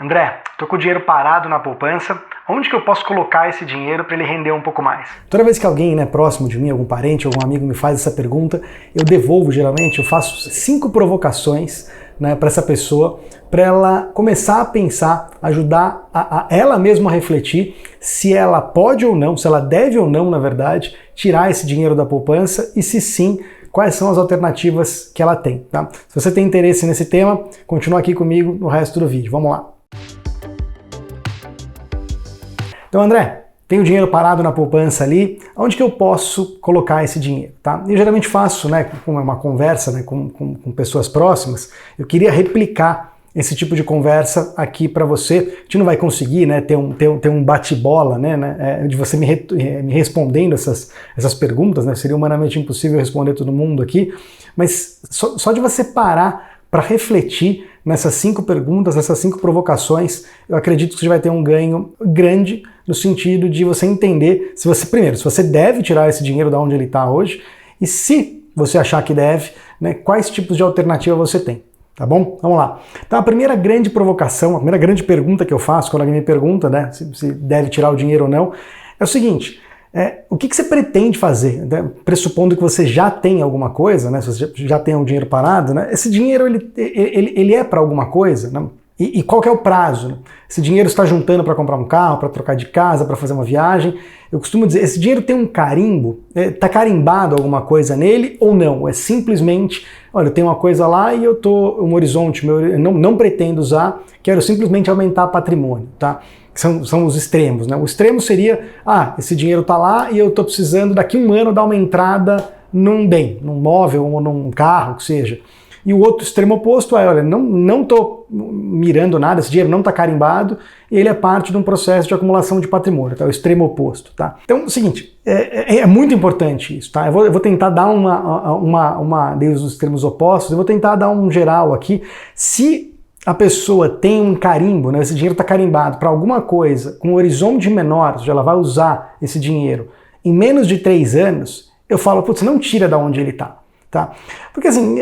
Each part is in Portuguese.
André, tô com o dinheiro parado na poupança, onde que eu posso colocar esse dinheiro para ele render um pouco mais? Toda vez que alguém próximo de mim, algum parente, algum amigo me faz essa pergunta, eu devolvo geralmente, eu faço 5 provocações para essa pessoa, para ela começar a pensar, ajudar a ela mesma a refletir se ela pode ou não, se ela deve ou não, na verdade, tirar esse dinheiro da poupança e se sim, quais são as alternativas que ela tem. Tá? Se você tem interesse nesse tema, continua aqui comigo no resto do vídeo. Vamos lá. Então, André, tenho dinheiro parado na poupança ali, onde que eu posso colocar esse dinheiro? Tá? Eu geralmente faço, com uma conversa com pessoas próximas, eu queria replicar esse tipo de conversa aqui para você. A gente não vai conseguir ter um bate-bola de você me respondendo essas perguntas, seria humanamente impossível responder todo mundo aqui, mas só de você parar para refletir nessas 5 perguntas, nessas 5 provocações, eu acredito que você vai ter um ganho grande no sentido de você entender se você deve tirar esse dinheiro da onde ele está hoje e se você achar que deve, quais tipos de alternativa você tem. Tá bom? Vamos lá. Então a primeira grande provocação, a primeira grande pergunta que eu faço quando alguém me pergunta se deve tirar o dinheiro ou não, é o seguinte: o que você pretende fazer? Pressupondo que você já tem alguma coisa, se você já tem um dinheiro parado, esse dinheiro ele é para alguma coisa? E qual que é o prazo? Esse dinheiro está juntando para comprar um carro, para trocar de casa, para fazer uma viagem? Eu costumo dizer, esse dinheiro tem um carimbo? Está carimbado alguma coisa nele ou não? É simplesmente, olha, eu tenho uma coisa lá e eu estou um horizonte, eu não pretendo usar, quero simplesmente aumentar patrimônio, tá? São os extremos, O extremo seria, esse dinheiro está lá e eu estou precisando daqui a um ano dar uma entrada num bem, num móvel ou num carro, que seja. E o outro extremo oposto é, olha, não estou mirando nada, esse dinheiro não está carimbado, e ele é parte de um processo de acumulação de patrimônio, tá? É o extremo oposto, tá? Então, é o seguinte, é muito importante isso, tá? Eu vou tentar dar desde os extremos opostos, eu vou tentar dar um geral aqui. Se a pessoa tem um carimbo, esse dinheiro está carimbado para alguma coisa, com um horizonte menor, ou seja, ela vai usar esse dinheiro em menos de 3 anos, eu falo, putz, não tira da onde ele está. Tá? Porque assim,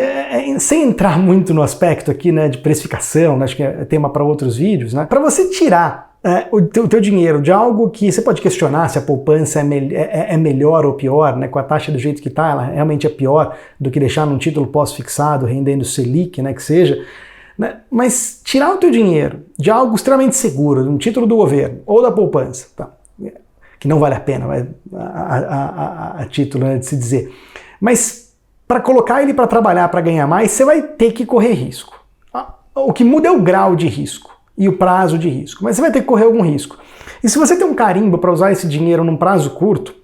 sem entrar muito no aspecto aqui de precificação, acho que é tema para outros vídeos, para você tirar o teu dinheiro de algo que você pode questionar se a poupança é melhor ou pior, com a taxa do jeito que está, ela realmente é pior do que deixar num título pós-fixado, rendendo Selic, que seja, mas tirar o teu dinheiro de algo extremamente seguro, de um título do governo ou da poupança, tá? Que não vale a pena, a título de se dizer, mas para colocar ele para trabalhar, para ganhar mais, você vai ter que correr risco. O que muda é o grau de risco e o prazo de risco, mas você vai ter que correr algum risco. E se você tem um carimbo para usar esse dinheiro num prazo curto,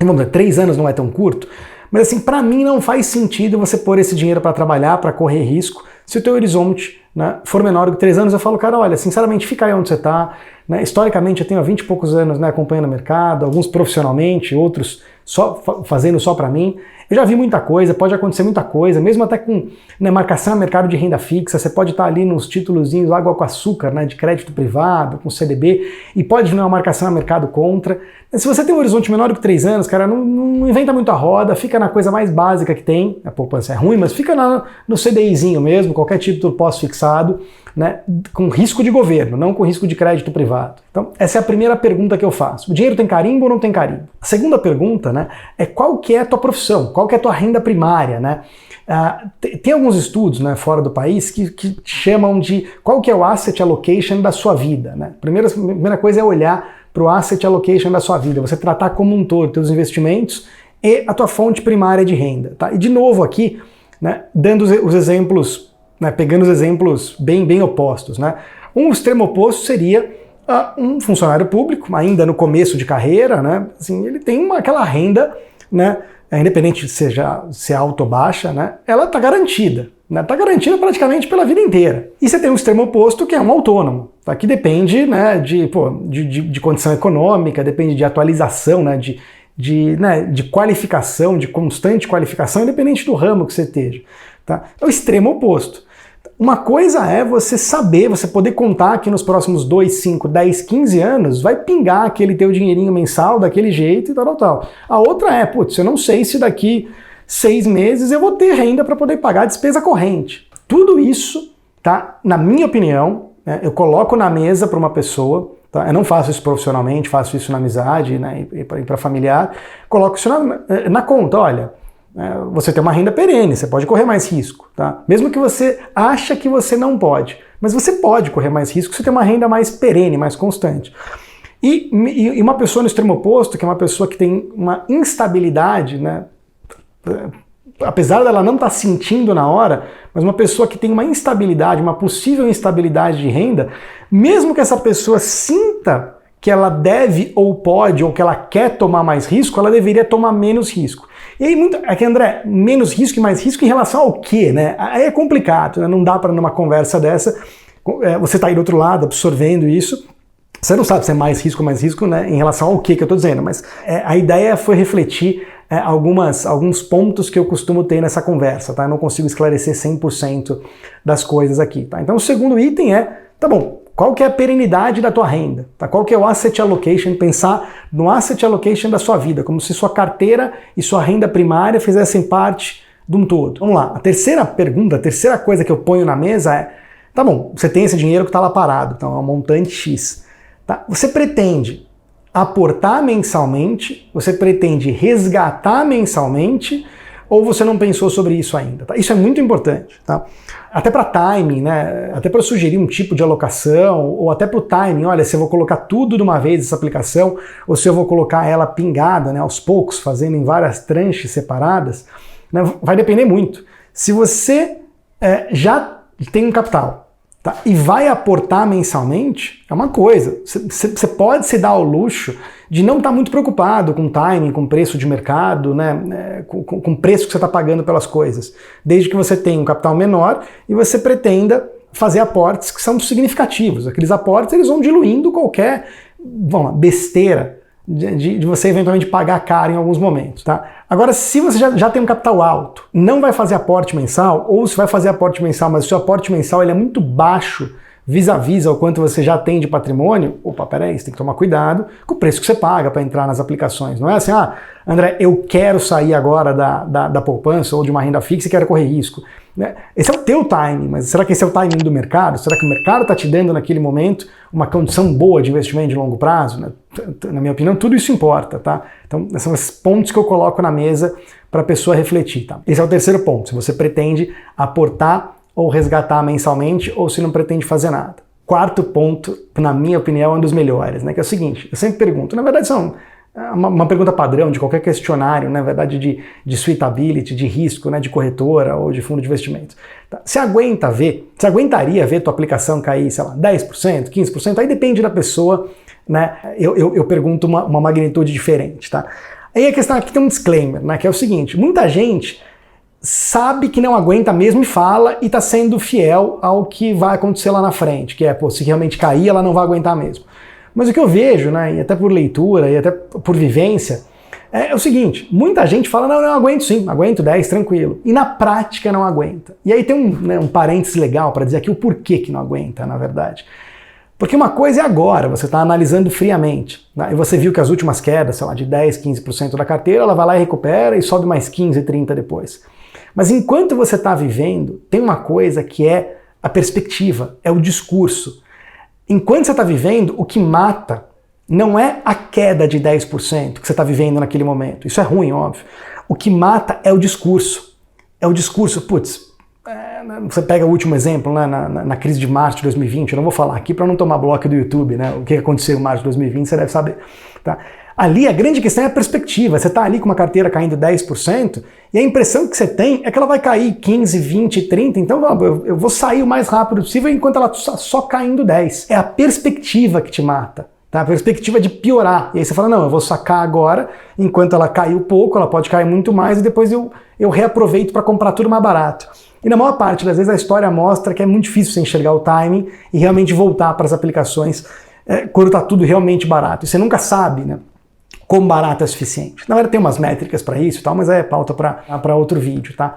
vamos dizer, 3 anos não é tão curto, mas assim, para mim não faz sentido você pôr esse dinheiro para trabalhar, para correr risco, se o teu horizonte for menor do que 3 anos. Eu falo, cara, olha, sinceramente, fica aí onde você está. Historicamente, eu tenho há 20 e poucos anos acompanhando o mercado, alguns profissionalmente, outros fazendo só para mim. Eu já vi muita coisa, pode acontecer muita coisa, mesmo até com marcação a mercado de renda fixa, você pode estar ali nos títulozinhos água com açúcar, de crédito privado, com CDB, e pode vir uma marcação a mercado contra. Se você tem um horizonte menor do que 3 anos, cara, não inventa muito a roda, fica na coisa mais básica que tem, a poupança é ruim, mas fica no CDIzinho mesmo, qualquer título pós-fixado, com risco de governo, não com risco de crédito privado. Então, essa é a primeira pergunta que eu faço. O dinheiro tem carimbo ou não tem carimbo? A segunda pergunta é qual que é a tua profissão, qual que é a tua renda primária, tem alguns estudos fora do país que chamam de qual que é o asset allocation da sua vida. A primeira coisa é olhar para o asset allocation da sua vida, você tratar como um todo, teus investimentos e a tua fonte primária de renda. Tá? E de novo aqui, dando os exemplos, pegando os exemplos bem opostos. Um extremo oposto seria um funcionário público, ainda no começo de carreira, assim, ele tem aquela renda, independente se é alta ou baixa, ela está garantida. Está garantida praticamente pela vida inteira. E você tem um extremo oposto, que é um autônomo, tá? Que depende de condição econômica, depende de atualização, de qualificação, de constante qualificação, independente do ramo que você esteja. Tá? É o extremo oposto. Uma coisa é você saber, você poder contar que nos próximos 2, 5, 10, 15 anos vai pingar aquele teu dinheirinho mensal daquele jeito e tal. A outra é, eu não sei se daqui 6 meses eu vou ter renda para poder pagar a despesa corrente. Tudo isso, tá, na minha opinião, eu coloco na mesa para uma pessoa, tá? Eu não faço isso profissionalmente, faço isso na amizade, né, e para familiar, coloco isso na conta, olha, você tem uma renda perene, você pode correr mais risco, tá? Mesmo que você acha que você não pode, mas você pode correr mais risco se você tem uma renda mais perene, mais constante. E uma pessoa no extremo oposto, que é uma pessoa que tem uma instabilidade, né, apesar dela não estar sentindo na hora, mas uma pessoa que tem uma instabilidade, uma possível instabilidade de renda, mesmo que essa pessoa sinta que ela deve ou pode, ou que ela quer tomar mais risco, ela deveria tomar menos risco. E aí, aqui, André, menos risco e mais risco em relação ao quê, né? Aí é complicado, né? Não dá para numa conversa dessa, você tá aí do outro lado absorvendo isso, você não sabe se é mais risco ou mais risco, né, em relação ao que eu estou dizendo, mas a ideia foi refletir alguns pontos que eu costumo ter nessa conversa, tá? Eu não consigo esclarecer 100% das coisas aqui, tá? Então o segundo item tá bom, qual que é a perenidade da tua renda? Tá? Qual que é o asset allocation? Pensar no asset allocation da sua vida, como se sua carteira e sua renda primária fizessem parte de um todo. Vamos lá, a terceira pergunta, a terceira coisa que eu ponho na mesa tá bom, você tem esse dinheiro que está lá parado, então é um montante X. Tá? Você pretende aportar mensalmente, você pretende resgatar mensalmente, ou você não pensou sobre isso ainda? Tá? Isso é muito importante, tá? Até para timing, né? Até para sugerir um tipo de alocação, ou até para o timing, olha, se eu vou colocar tudo de uma vez essa aplicação, ou se eu vou colocar ela pingada, né, aos poucos, fazendo em várias tranches separadas, né, vai depender muito. Se você já tem um capital, tá, e vai aportar mensalmente, é uma coisa. Você pode se dar ao luxo de não estar muito preocupado com timing, com preço de mercado, né, com o preço que você está pagando pelas coisas, desde que você tenha um capital menor e você pretenda fazer aportes que são significativos. Aqueles aportes eles vão diluindo qualquer besteira de você eventualmente pagar caro em alguns momentos, tá? Agora, se você já tem um capital alto, não vai fazer aporte mensal, ou se vai fazer aporte mensal, mas o seu aporte mensal ele é muito baixo vis-a-vis ao quanto você já tem de patrimônio, opa, peraí, você tem que tomar cuidado com o preço que você paga para entrar nas aplicações. Não é assim, André, eu quero sair agora da poupança ou de uma renda fixa e quero correr risco. Esse é o teu timing, mas será que esse é o timing do mercado? Será que o mercado está te dando naquele momento uma condição boa de investimento de longo prazo? Na minha opinião, tudo isso importa, tá? Então, são esses pontos que eu coloco na mesa para a pessoa refletir, tá? Esse é o terceiro ponto, se você pretende aportar ou resgatar mensalmente, ou se não pretende fazer nada. Quarto ponto, na minha opinião, é um dos melhores, né? Que é o seguinte, eu sempre pergunto, na verdade são uma pergunta padrão de qualquer questionário, na verdade de suitability, de risco, né, de corretora ou de fundo de investimento. Tá? Você aguentaria ver tua aplicação cair, sei lá, 10%, 15%? Aí depende da pessoa, né? Eu pergunto uma magnitude diferente, tá? Aí a questão aqui tem um disclaimer, né, que é o seguinte, muita gente sabe que não aguenta mesmo e fala e está sendo fiel ao que vai acontecer lá na frente, que é, se realmente cair, ela não vai aguentar mesmo. Mas o que eu vejo, né, e até por leitura e até por vivência, é o seguinte, muita gente fala, não, aguento sim, aguento 10, tranquilo, e na prática não aguenta. E aí tem um parênteses legal para dizer aqui o porquê que não aguenta, na verdade. Porque uma coisa é agora, você está analisando friamente, né, e você viu que as últimas quedas, sei lá, de 10, 15% da carteira, ela vai lá e recupera e sobe mais 15, 30 depois. Mas enquanto você está vivendo, tem uma coisa que é a perspectiva, é o discurso. Enquanto você está vivendo, o que mata não é a queda de 10% que você está vivendo naquele momento. Isso é ruim, óbvio. O que mata é o discurso. É o discurso, você pega o último exemplo, né, na crise de março de 2020, eu não vou falar aqui para não tomar bloco do YouTube, né, o que aconteceu em março de 2020, você deve saber. Tá? Ali a grande questão é a perspectiva. Você está ali com uma carteira caindo 10% e a impressão que você tem é que ela vai cair 15, 20, 30, então eu vou sair o mais rápido possível enquanto ela só caindo 10. É a perspectiva que te mata, tá? A perspectiva de piorar. E aí você fala, não, eu vou sacar agora, enquanto ela caiu pouco, ela pode cair muito mais e depois eu reaproveito para comprar tudo mais barato. E na maior parte das vezes a história mostra que é muito difícil você enxergar o timing e realmente voltar para as aplicações quando está tudo realmente barato. E você nunca sabe, né, como barato é suficiente. Na verdade tem umas métricas para isso e tal, mas é pauta para outro vídeo, tá?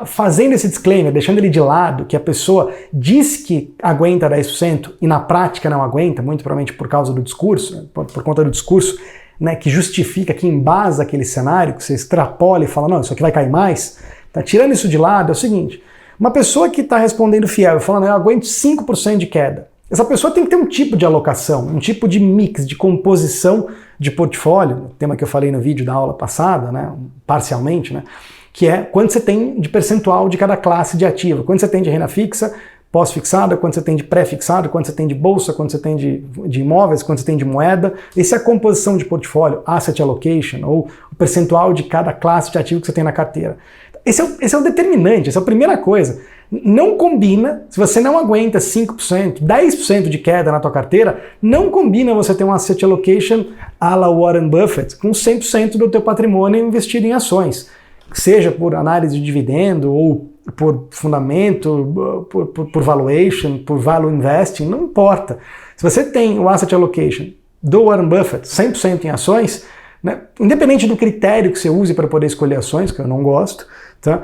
Fazendo esse disclaimer, deixando ele de lado, que a pessoa diz que aguenta 10% e na prática não aguenta, muito provavelmente por causa do discurso, né, por conta do discurso, né, que justifica, que embasa aquele cenário, que você extrapola e fala, não, isso aqui vai cair mais. Tá? Tirando isso de lado, é o seguinte, Uma pessoa que está respondendo fiel, falando, eu aguento 5% de queda, essa pessoa tem que ter um tipo de alocação, um tipo de mix, de composição de portfólio, tema que eu falei no vídeo da aula passada, né, parcialmente, né, que é quanto você tem de percentual de cada classe de ativo, quanto você tem de renda fixa, pós-fixada, quanto você tem de pré-fixado, quanto você tem de bolsa, quanto você tem de imóveis, quanto você tem de moeda. Essa é a composição de portfólio, asset allocation, ou o percentual de cada classe de ativo que você tem na carteira. Esse é o determinante, essa é a primeira coisa. Não combina, se você não aguenta 5%, 10% de queda na tua carteira, não combina você ter um asset allocation à la Warren Buffett com 100% do teu patrimônio investido em ações, seja por análise de dividendo ou por fundamento, por valuation, por value investing, não importa. Se você tem o asset allocation do Warren Buffett 100% em ações, né, independente do critério que você use para poder escolher ações, que eu não gosto, tá?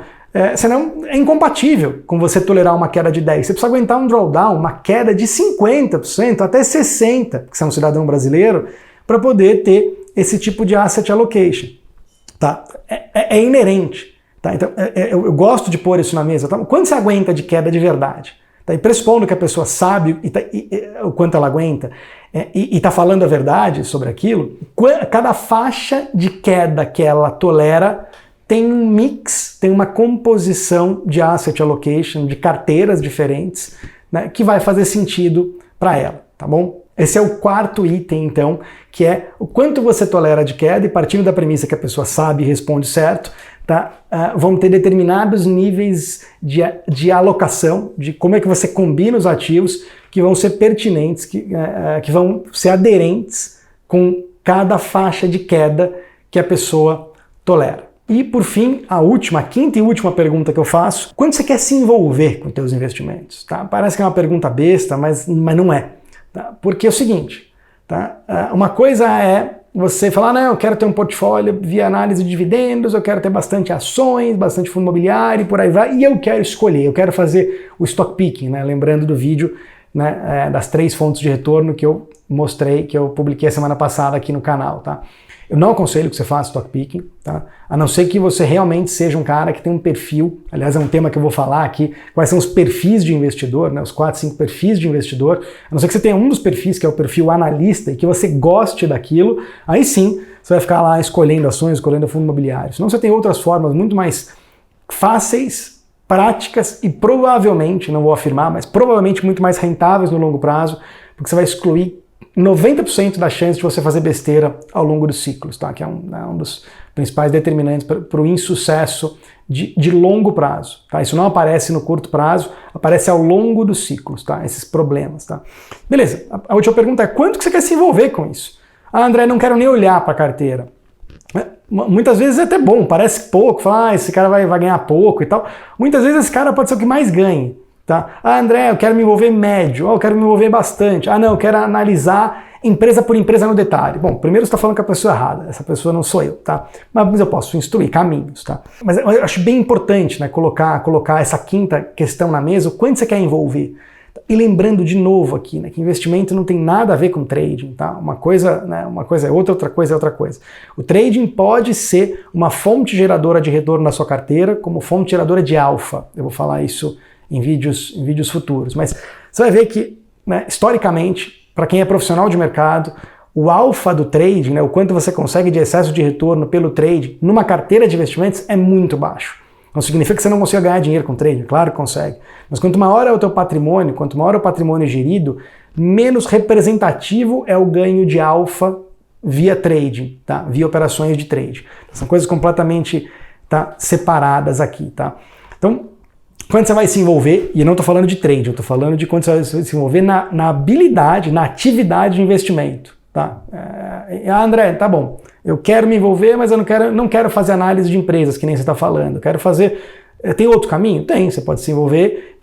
Senão é incompatível com você tolerar uma queda de 10%. Você precisa aguentar um drawdown, uma queda de 50%, até 60%, que você é um cidadão brasileiro, para poder ter esse tipo de asset allocation. Tá? É inerente. Tá? Então, eu gosto de pôr isso na mesa. Tá? Quanto você aguenta de queda de verdade? Tá? E pressupondo que a pessoa sabe o quanto ela aguenta e está falando a verdade sobre aquilo, cada faixa de queda que ela tolera tem um mix, tem uma composição de asset allocation, de carteiras diferentes, né, que vai fazer sentido para ela, tá bom? Esse é o quarto item, então, que é o quanto você tolera de queda, e partindo da premissa que a pessoa sabe e responde certo, tá? Vão ter determinados níveis de alocação, de como é que você combina os ativos que vão ser pertinentes, que vão ser aderentes com cada faixa de queda que a pessoa tolera. E, por fim, a quinta e última pergunta que eu faço: quando você quer se envolver com os seus investimentos? Tá? Parece que é uma pergunta besta, mas não é. Tá? Porque é o seguinte, tá? Uma coisa é você falar, não, eu quero ter um portfólio via análise de dividendos, eu quero ter bastante ações, bastante fundo imobiliário e por aí vai, e eu quero escolher, eu quero fazer o stock picking, né? Lembrando do vídeo, né, das 3 fontes de retorno que eu mostrei, que eu publiquei a semana passada aqui no canal, tá? Eu não aconselho que você faça stock picking, tá? A não ser que você realmente seja um cara que tem um perfil, aliás é um tema que eu vou falar aqui, quais são os perfis de investidor, né? Os 4, 5 perfis de investidor. A não ser que você tenha um dos perfis, que é o perfil analista, e que você goste daquilo, aí sim você vai ficar lá escolhendo ações, escolhendo fundo imobiliário. Senão você tem outras formas muito mais fáceis, práticas e provavelmente, não vou afirmar, mas provavelmente muito mais rentáveis no longo prazo, porque você vai excluir 90% da chance de você fazer besteira ao longo dos ciclos, tá? Que é um dos principais determinantes para o insucesso de longo prazo. Tá? Isso não aparece no curto prazo, aparece ao longo dos ciclos, tá? Esses problemas. Tá? Beleza, a última pergunta é: quanto que você quer se envolver com isso? Ah, André, não quero nem olhar para a carteira. Muitas vezes é até bom, parece pouco, fala, esse cara vai ganhar pouco e tal. Muitas vezes esse cara pode ser o que mais ganhe. Tá? Ah, André, eu quero me envolver médio, eu quero me envolver bastante. Ah, não, eu quero analisar empresa por empresa no detalhe. Bom, primeiro você está falando com a pessoa errada, essa pessoa não sou eu, tá? Mas eu posso instruir caminhos, tá? Mas eu acho bem importante, né, colocar essa quinta questão na mesa, o quanto você quer envolver. E lembrando de novo aqui, né, que investimento não tem nada a ver com trading, tá? Uma coisa é outra coisa é outra coisa. O trading pode ser uma fonte geradora de retorno na sua carteira, como fonte geradora de alfa. Eu vou falar isso em vídeos futuros. Mas você vai ver que, né, historicamente, para quem é profissional de mercado, o alfa do trade, né, o quanto você consegue de excesso de retorno pelo trade numa carteira de investimentos é muito baixo. Não significa que você não consiga ganhar dinheiro com trading, claro que consegue. Mas quanto maior é o teu patrimônio, quanto maior é o patrimônio gerido, menos representativo é o ganho de alfa via trading, tá? Via operações de trade. São coisas completamente, tá, separadas aqui, tá? Então, quando você vai se envolver, e eu não estou falando de trade, eu estou falando de quando você vai se envolver na habilidade, na atividade de investimento. Tá? André, tá bom, eu quero me envolver, mas eu não quero fazer análise de empresas, que nem você está falando. Eu quero fazer... Tem outro caminho? Tem, você pode se envolver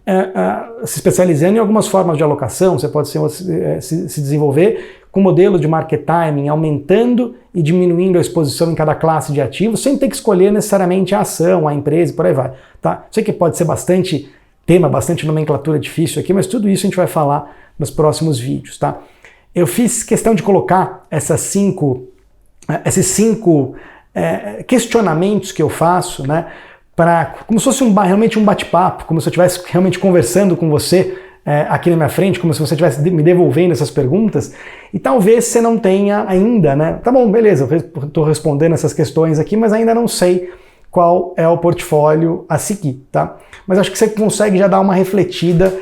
se especializando em algumas formas de alocação, você pode se desenvolver com modelos de market timing, aumentando e diminuindo a exposição em cada classe de ativos, sem ter que escolher necessariamente a ação, a empresa e por aí vai. Tá? Sei que pode ser bastante nomenclatura difícil aqui, mas tudo isso a gente vai falar nos próximos vídeos. Tá? Eu fiz questão de colocar esses cinco questionamentos que eu faço, né, como se fosse realmente um bate-papo, como se eu estivesse realmente conversando com você aqui na minha frente, como se você estivesse me devolvendo essas perguntas, e talvez você não tenha ainda, né? Tá bom, beleza, eu estou respondendo essas questões aqui, mas ainda não sei qual é o portfólio a seguir, tá? Mas acho que você consegue já dar uma refletida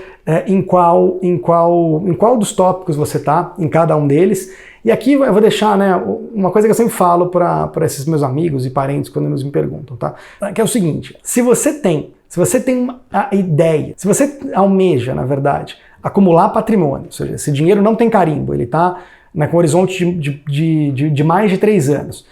em qual dos tópicos você tá, em cada um deles. E aqui eu vou deixar, né, uma coisa que eu sempre falo para esses meus amigos e parentes quando eles me perguntam, tá? Que é o seguinte: se você tem a ideia, se você almeja, na verdade, acumular patrimônio, ou seja, esse dinheiro não tem carimbo, ele está com um horizonte de mais de 3 anos.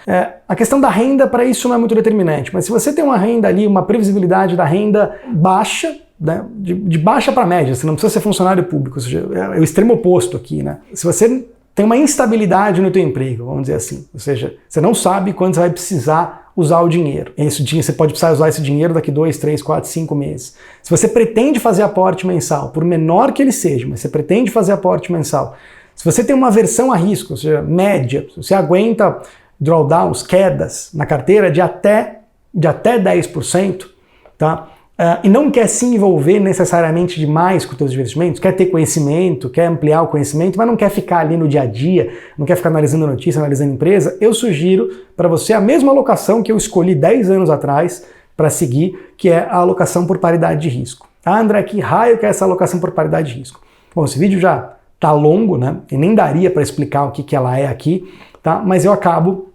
A questão da renda para isso não é muito determinante, mas se você tem uma renda ali, uma previsibilidade da renda baixa, né, de baixa para média, você não precisa ser funcionário público, ou seja, é o extremo oposto aqui, né? Se você tem uma instabilidade no teu emprego, vamos dizer assim, ou seja, você não sabe quando você vai precisar usar o dinheiro. Você pode precisar usar esse dinheiro daqui 2, 3, 4, 5 meses. Se você pretende fazer aporte mensal, por menor que ele seja, mas você pretende fazer aporte mensal, se você tem uma aversão a risco, ou seja, média, se você aguenta drawdowns, quedas na carteira de até 10%, tá? E não quer se envolver necessariamente demais com os seus investimentos, quer ter conhecimento, quer ampliar o conhecimento, mas não quer ficar ali no dia a dia, não quer ficar analisando notícia, analisando empresa, eu sugiro para você a mesma alocação que eu escolhi 10 anos atrás para seguir, que é a alocação por paridade de risco. Ah, André, que raio que é essa alocação por paridade de risco? Bom, esse vídeo já tá longo, né? E nem daria para explicar o que ela é aqui, tá? Mas eu acabo...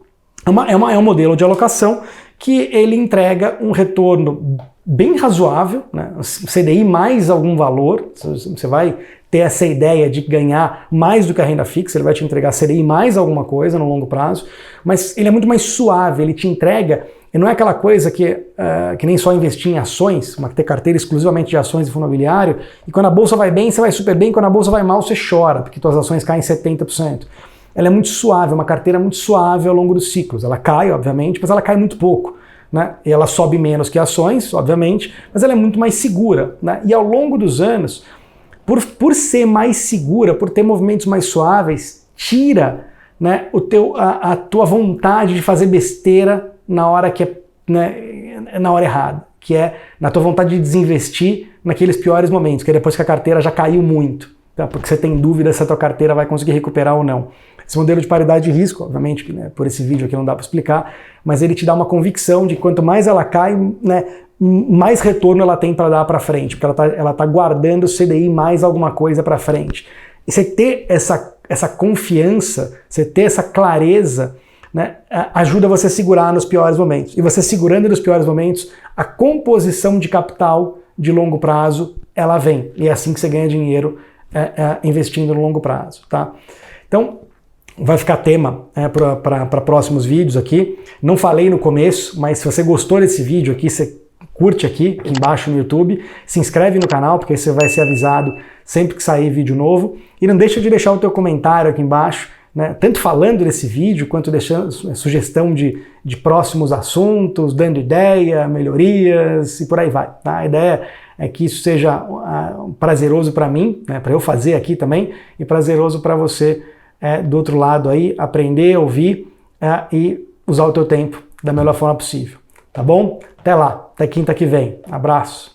É um modelo de alocação que ele entrega um retorno bem razoável, né? CDI mais algum valor, você vai ter essa ideia de ganhar mais do que a renda fixa, ele vai te entregar CDI mais alguma coisa no longo prazo, mas ele é muito mais suave, ele te entrega, e não é aquela coisa que nem só investir em ações, ter carteira exclusivamente de ações e fundo imobiliário, e quando a bolsa vai bem, você vai super bem, quando a bolsa vai mal, você chora, porque suas ações caem 70%. Ela é muito suave, é uma carteira muito suave ao longo dos ciclos. Ela cai, obviamente, mas ela cai muito pouco, né? E ela sobe menos que ações, obviamente, mas ela é muito mais segura, né? E ao longo dos anos, por ser mais segura, por ter movimentos mais suaves, tira, né, a tua vontade de fazer besteira na hora que na hora errada, que é na tua vontade de desinvestir naqueles piores momentos, que é depois que a carteira já caiu muito, tá? Porque você tem dúvida se a tua carteira vai conseguir recuperar ou não. Esse modelo de paridade de risco, obviamente, né, por esse vídeo aqui não dá para explicar, mas ele te dá uma convicção de que quanto mais ela cai, né, mais retorno ela tem para dar para frente, porque ela tá guardando o CDI mais alguma coisa para frente. E você ter essa confiança, você ter essa clareza, né, ajuda você a segurar nos piores momentos. E você segurando nos piores momentos, a composição de capital de longo prazo, ela vem. E é assim que você ganha dinheiro investindo no longo prazo, tá? Então, vai ficar tema para próximos vídeos aqui. Não falei no começo, mas se você gostou desse vídeo aqui, você curte aqui embaixo no YouTube, se inscreve no canal, porque você vai ser avisado sempre que sair vídeo novo. E não deixa de deixar o teu comentário aqui embaixo, né, tanto falando desse vídeo, quanto deixando sugestão de próximos assuntos, dando ideia, melhorias e por aí vai. Tá? A ideia é que isso seja prazeroso para mim, né, para eu fazer aqui também, e prazeroso para você do outro lado aí, aprender, ouvir e usar o teu tempo da melhor forma possível. Tá bom? Até lá, até quinta que vem. Abraço!